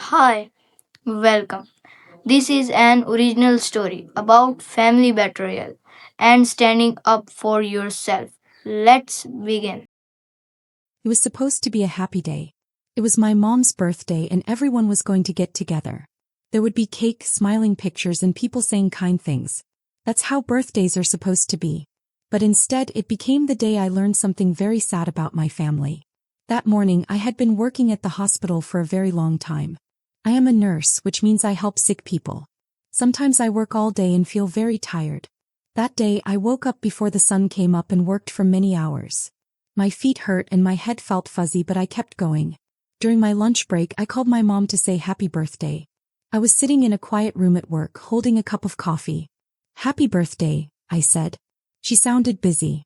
Hi, welcome. This is an original story about family betrayal and standing up for yourself. Let's begin. It was supposed to be a happy day. It was my mom's birthday and everyone was going to get together. There would be cake, smiling pictures and people saying kind things. That's how birthdays are supposed to be. But instead it became the day I learned something very sad about my family. That morning I had been working at the hospital for a very long time. I am a nurse, which means I help sick people. Sometimes I work all day and feel very tired. That day I woke up before the sun came up and worked for many hours. My feet hurt and my head felt fuzzy, but I kept going. During my lunch break I called my mom to say happy birthday. I was sitting in a quiet room at work holding a cup of coffee. Happy birthday, I said. She sounded busy.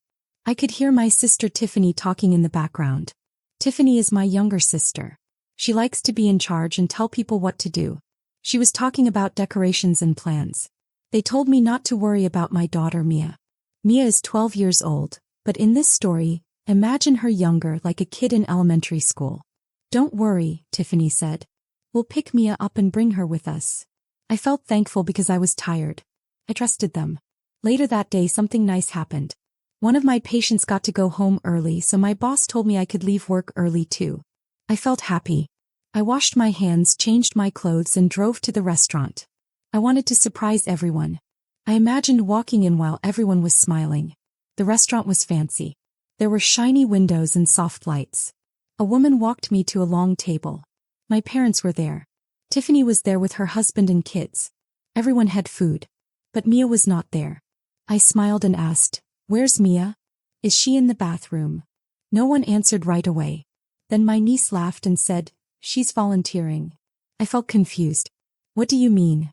I could hear my sister Tiffany talking in the background. Tiffany is my younger sister. She likes to be in charge and tell people what to do. She was talking about decorations and plans. They told me not to worry about my daughter Mia. Mia is 12 years old, but in this story, imagine her younger, like a kid in elementary school. Don't worry, Tiffany said. We'll pick Mia up and bring her with us. I felt thankful because I was tired. I trusted them. Later that day something nice happened. One of my patients got to go home early, so my boss told me I could leave work early too. I felt happy. I washed my hands, changed my clothes and drove to the restaurant. I wanted to surprise everyone. I imagined walking in while everyone was smiling. The restaurant was fancy. There were shiny windows and soft lights. A woman walked me to a long table. My parents were there. Tiffany was there with her husband and kids. Everyone had food. But Mia was not there. I smiled and asked, "Where's Mia? Is she in the bathroom?" No one answered right away. Then my niece laughed and said, "She's volunteering." I felt confused. "What do you mean?"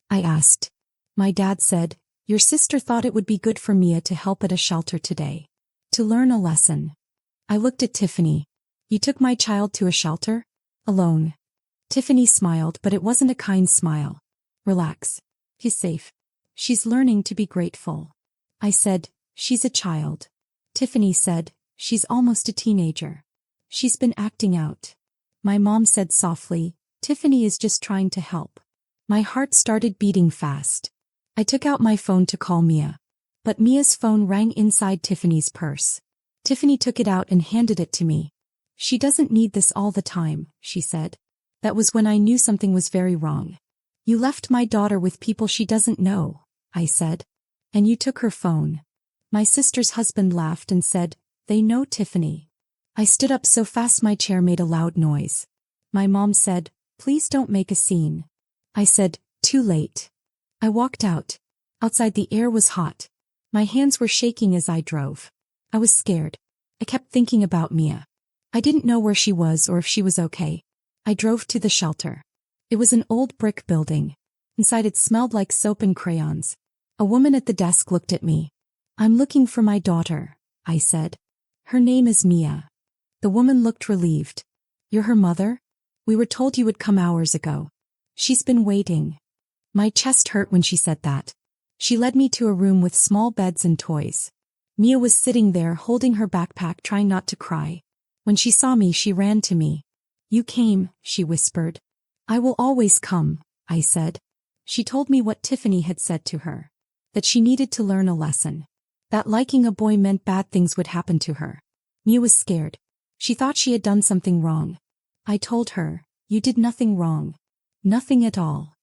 I asked. My dad said, "Your sister thought it would be good for Mia to help at a shelter today. To learn a lesson." I looked at Tiffany. "You took my child to a shelter? Alone?" Tiffany smiled, but it wasn't a kind smile. "Relax. He's safe. She's learning to be grateful." I said, "She's a child." Tiffany said, "She's almost a teenager. She's been acting out." My mom said softly, "Tiffany is just trying to help." My heart started beating fast. I took out my phone to call Mia. But Mia's phone rang inside Tiffany's purse. Tiffany took it out and handed it to me. "She doesn't need this all the time," she said. That was when I knew something was very wrong. "You left my daughter with people she doesn't know," I said. "And you took her phone." My sister's husband laughed and said, "They know Tiffany." I stood up so fast my chair made a loud noise. My mom said, "Please don't make a scene." I said, "Too late." I walked out. Outside the air was hot. My hands were shaking as I drove. I was scared. I kept thinking about Mia. I didn't know where she was or if she was okay. I drove to the shelter. It was an old brick building. Inside it smelled like soap and crayons. A woman at the desk looked at me. "I'm looking for my daughter," I said. "Her name is Mia." The woman looked relieved. "You're her mother? We were told you would come hours ago. She's been waiting." My chest hurt when she said that. She led me to a room with small beds and toys. Mia was sitting there holding her backpack, trying not to cry. When she saw me, she ran to me. "You came," she whispered. "I will always come," I said. She told me what Tiffany had said to her. That she needed to learn a lesson. That liking a boy meant bad things would happen to her. Mia was scared. She thought she had done something wrong. I told her, "You did nothing wrong. Nothing at all."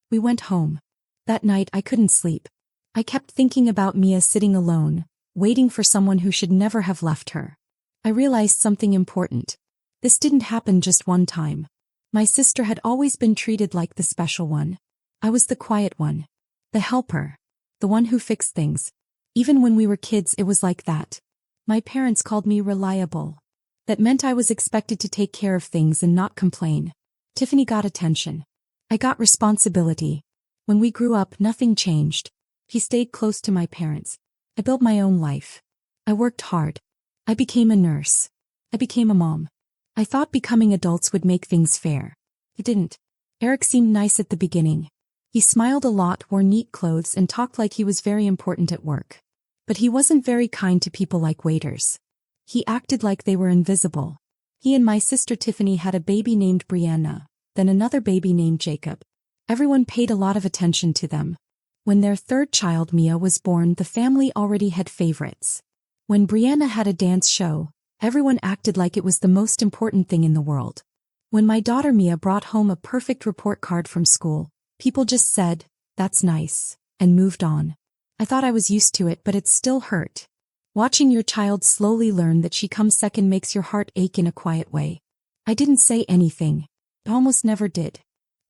We went home. That night I couldn't sleep. I kept thinking about Mia sitting alone, waiting for someone who should never have left her. I realized something important. This didn't happen just one time. My sister had always been treated like the special one. I was the quiet one. The helper. The one who fixed things. Even when we were kids it was like that. My parents called me reliable. That meant I was expected to take care of things and not complain. Tiffany got attention. I got responsibility. When we grew up nothing changed. He stayed close to my parents. I built my own life. I worked hard. I became a nurse. I became a mom. I thought becoming adults would make things fair. It didn't. Eric seemed nice at the beginning. He smiled a lot, wore neat clothes and talked like he was very important at work. But he wasn't very kind to people like waiters. He acted like they were invisible. He and my sister Tiffany had a baby named Brianna. then another baby named Jacob. Everyone paid a lot of attention to them. When their third child, Mia, was born, the family already had favorites. When Brianna had a dance show, everyone acted like it was the most important thing in the world. When my daughter Mia brought home a perfect report card from school, people just said, "That's nice," and moved on. I thought I was used to it, but it still hurt. Watching your child slowly learn that she comes second makes your heart ache in a quiet way. I didn't say anything. I almost never did.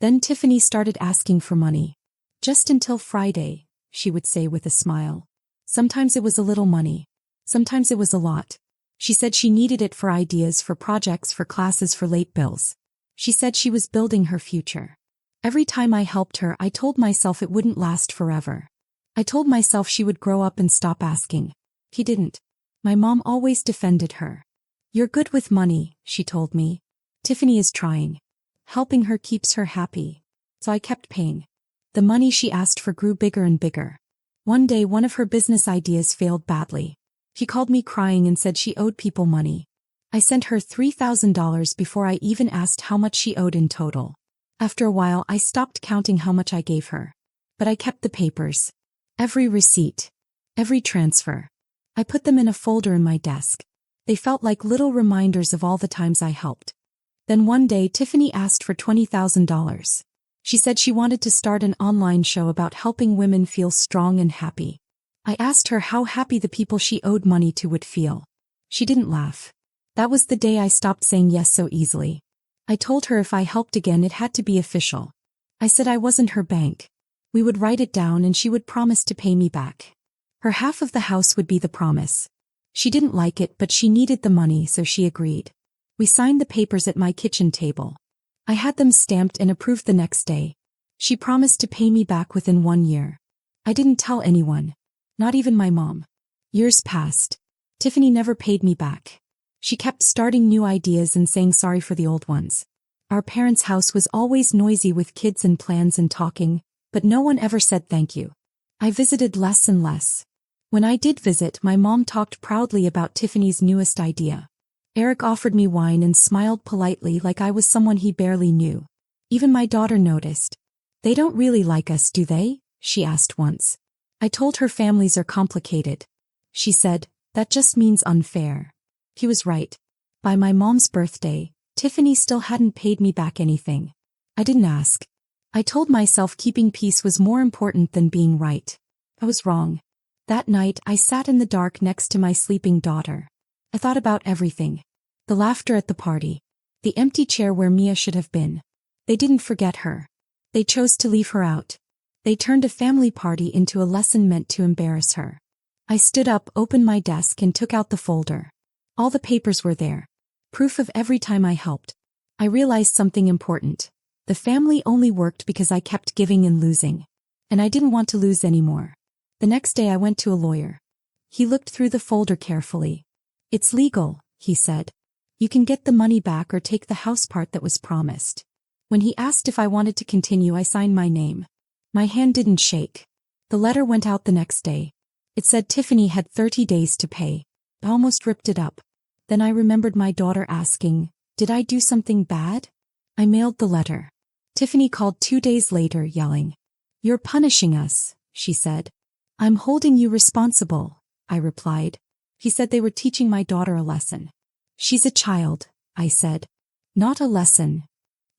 Then Tiffany started asking for money. "Just until Friday," she would say with a smile. Sometimes it was a little money. Sometimes it was a lot. She said she needed it for ideas, for projects, for classes, for late bills. She said she was building her future. Every time I helped her, I told myself it wouldn't last forever. I told myself she would grow up and stop asking. She didn't. My mom always defended her. "You're good with money," she told me. "Tiffany is trying. Helping her keeps her happy." So I kept paying. The money she asked for grew bigger and bigger. One day, one of her business ideas failed badly. She called me crying and said she owed people money. I sent her $3,000 before I even asked how much she owed in total. After a while, I stopped counting how much I gave her. But I kept the papers. Every receipt. Every transfer. I put them in a folder in my desk. They felt like little reminders of all the times I helped. Then one day, Tiffany asked for $20,000. She said she wanted to start an online show about helping women feel strong and happy. I asked her how happy the people she owed money to would feel. She didn't laugh. That was the day I stopped saying yes so easily. I told her if I helped again, it had to be official. I said I wasn't her bank. We would write it down and she would promise to pay me back. Her half of the house would be the promise. She didn't like it, but she needed the money, so she agreed. We signed the papers at my kitchen table. I had them stamped and approved the next day. She promised to pay me back within 1 year. I didn't tell anyone. Not even my mom. Years passed. Tiffany never paid me back. She kept starting new ideas and saying sorry for the old ones. Our parents' house was always noisy with kids and plans and talking, but no one ever said thank you. I visited less and less. When I did visit, my mom talked proudly about Tiffany's newest idea. Eric offered me wine and smiled politely like I was someone he barely knew. Even my daughter noticed. "They don't really like us, do they?" she asked once. I told her families are complicated. She said, "That just means unfair." He was right. By my mom's birthday, Tiffany still hadn't paid me back anything. I didn't ask. I told myself keeping peace was more important than being right. I was wrong. That night, I sat in the dark next to my sleeping daughter. I thought about everything. The laughter at the party. The empty chair where Mia should have been. They didn't forget her. They chose to leave her out. They turned a family party into a lesson meant to embarrass her. I stood up, opened my desk, and took out the folder. All the papers were there. Proof of every time I helped. I realized something important. The family only worked because I kept giving and losing. And I didn't want to lose anymore. The next day I went to a lawyer. He looked through the folder carefully. "It's legal," he said. "You can get the money back or take the house part that was promised." When he asked if I wanted to continue, I signed my name. My hand didn't shake. The letter went out the next day. It said Tiffany had 30 days to pay. I almost ripped it up. Then I remembered my daughter asking, "Did I do something bad?" I mailed the letter. Tiffany called 2 days later, yelling, "You're punishing us," she said. "I'm holding you responsible," I replied. He said they were teaching my daughter a lesson. "She's a child," I said. "Not a lesson."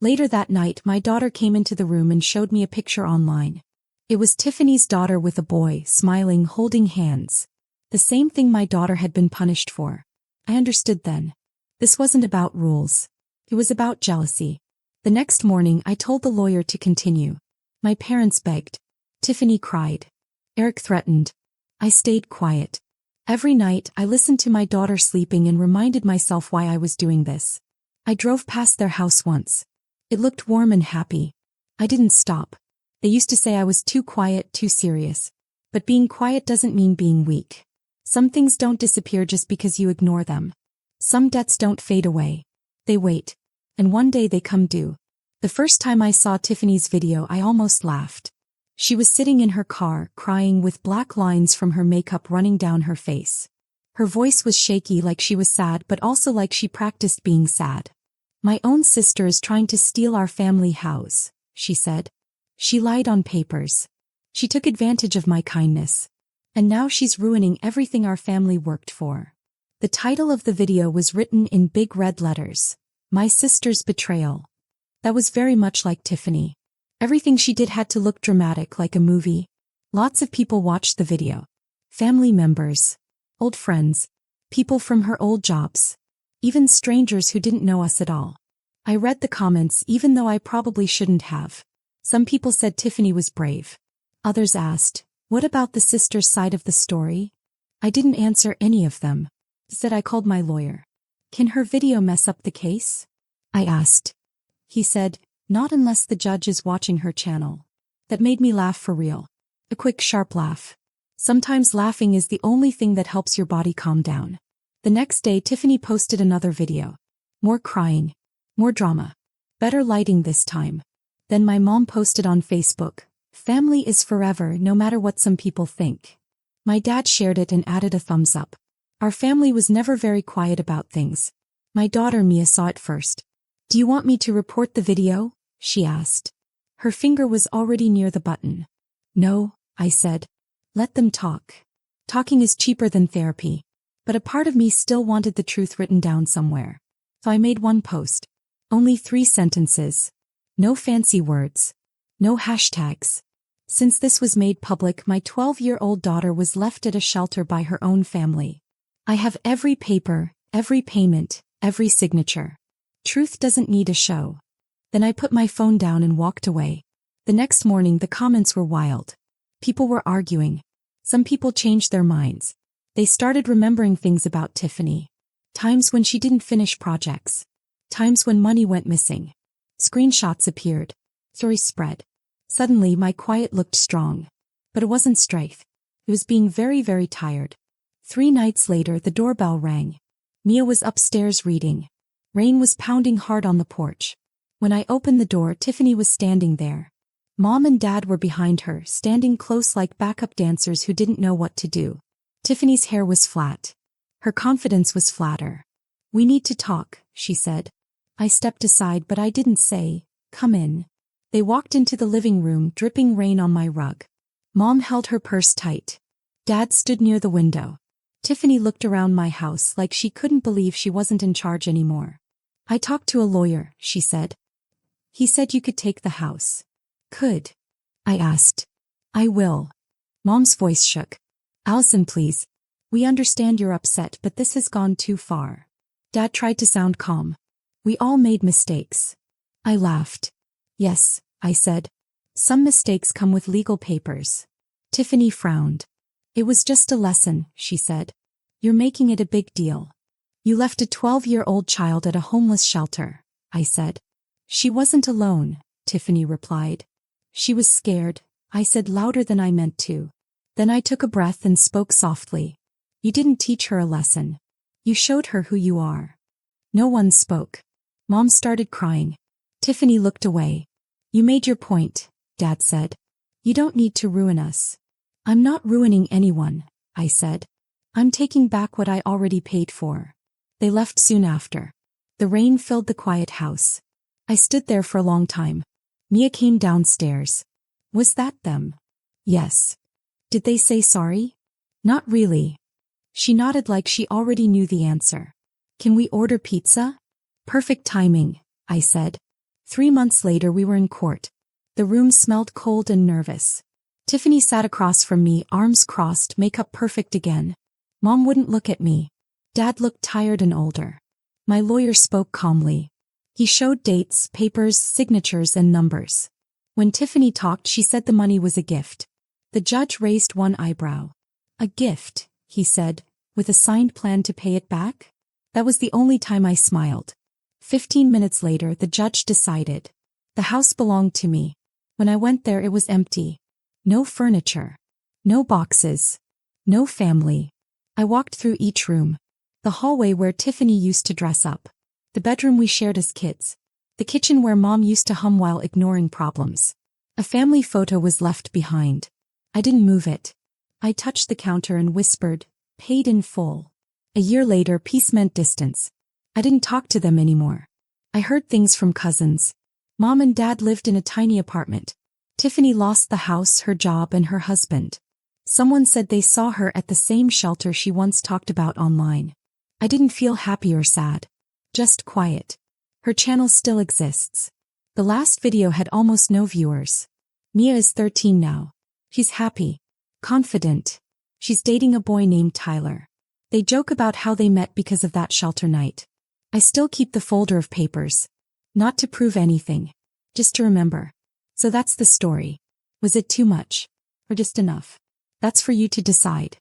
Later that night, my daughter came into the room and showed me a picture online. It was Tiffany's daughter with a boy, smiling, holding hands. The same thing my daughter had been punished for. I understood then. This wasn't about rules. It was about jealousy. The next morning, I told the lawyer to continue. My parents begged. Tiffany cried. Eric threatened. I stayed quiet. Every night, I listened to my daughter sleeping and reminded myself why I was doing this. I drove past their house once. It looked warm and happy. I didn't stop. They used to say I was too quiet, too serious. But being quiet doesn't mean being weak. Some things don't disappear just because you ignore them. Some debts don't fade away. They wait. And one day they come due. The first time I saw Tiffany's video, I almost laughed. She was sitting in her car, crying with black lines from her makeup running down her face. Her voice was shaky, like she was sad, but also like she practiced being sad. My own sister is trying to steal our family house, she said. She lied on papers. She took advantage of my kindness. And now she's ruining everything our family worked for. The title of the video was written in big red letters. My sister's betrayal. That was very much like Tiffany. Everything she did had to look dramatic like a movie. Lots of people watched the video. Family members, old friends, people from her old jobs, even strangers who didn't know us at all. I read the comments even though I probably shouldn't have. Some people said Tiffany was brave. Others asked, what about the sister's side of the story? I didn't answer any of them. Instead I called my lawyer. Can her video mess up the case? I asked. He said, not unless the judge is watching her channel. That made me laugh for real. A quick sharp laugh. Sometimes laughing is the only thing that helps your body calm down. The next day Tiffany posted another video. More crying. More drama. Better lighting this time. Then my mom posted on Facebook, family is forever no matter what some people think. My dad shared it and added a thumbs up. Our family was never very quiet about things. My daughter Mia saw it first. Do you want me to report the video? She asked. Her finger was already near the button. No, I said. Let them talk. Talking is cheaper than therapy. But a part of me still wanted the truth written down somewhere. So I made one post. Only 3 sentences. No fancy words. No hashtags. Since this was made public, my 12-year-old daughter was left at a shelter by her own family. I have every paper, every payment, every signature. Truth doesn't need a show. Then I put my phone down and walked away. The next morning the comments were wild. People were arguing. Some people changed their minds. They started remembering things about Tiffany. Times when she didn't finish projects. Times when money went missing. Screenshots appeared. Stories spread. Suddenly my quiet looked strong. But it wasn't strength. It was being very, very tired. 3 nights later the doorbell rang. Mia was upstairs reading. Rain was pounding hard on the porch. When I opened the door, Tiffany was standing there. Mom and Dad were behind her, standing close like backup dancers who didn't know what to do. Tiffany's hair was flat. Her confidence was flatter. We need to talk, she said. I stepped aside but I didn't say, come in. They walked into the living room, dripping rain on my rug. Mom held her purse tight. Dad stood near the window. Tiffany looked around my house like she couldn't believe she wasn't in charge anymore. I talked to a lawyer, she said. He said you could take the house. Could? I asked. I will. Mom's voice shook. Allison, please. We understand you're upset, but this has gone too far. Dad tried to sound calm. We all made mistakes. I laughed. Yes, I said. Some mistakes come with legal papers. Tiffany frowned. It was just a lesson, she said. You're making it a big deal. You left a 12-year-old child at a homeless shelter, I said. She wasn't alone, Tiffany replied. She was scared, I said louder than I meant to. Then I took a breath and spoke softly. You didn't teach her a lesson. You showed her who you are. No one spoke. Mom started crying. Tiffany looked away. You made your point, Dad said. You don't need to ruin us. I'm not ruining anyone, I said. I'm taking back what I already paid for. They left soon after. The rain filled the quiet house. I stood there for a long time. Mia came downstairs. Was that them? Yes. Did they say sorry? Not really. She nodded like she already knew the answer. Can we order pizza? Perfect timing, I said. 3 months later we were in court. The room smelled cold and nervous. Tiffany sat across from me, arms crossed, makeup perfect again. Mom wouldn't look at me. Dad looked tired and older. My lawyer spoke calmly. He showed dates, papers, signatures, and numbers. When Tiffany talked, she said the money was a gift. The judge raised one eyebrow. A gift, he said, with a signed plan to pay it back? That was the only time I smiled. 15 minutes later, the judge decided. The house belonged to me. When I went there, it was empty. No furniture. No boxes. No family. I walked through each room. The hallway where Tiffany used to dress up. The bedroom we shared as kids. The kitchen where Mom used to hum while ignoring problems. A family photo was left behind. I didn't move it. I touched the counter and whispered, paid in full. A year later, peace meant distance. I didn't talk to them anymore. I heard things from cousins. Mom and Dad lived in a tiny apartment. Tiffany lost the house, her job, and her husband. Someone said they saw her at the same shelter she once talked about online. I didn't feel happy or sad. Just quiet. Her channel still exists. The last video had almost no viewers. Mia is 13 now. She's happy. Confident. She's dating a boy named Tyler. They joke about how they met because of that shelter night. I still keep the folder of papers. Not to prove anything. Just to remember. So that's the story. Was it too much? Or just enough? That's for you to decide.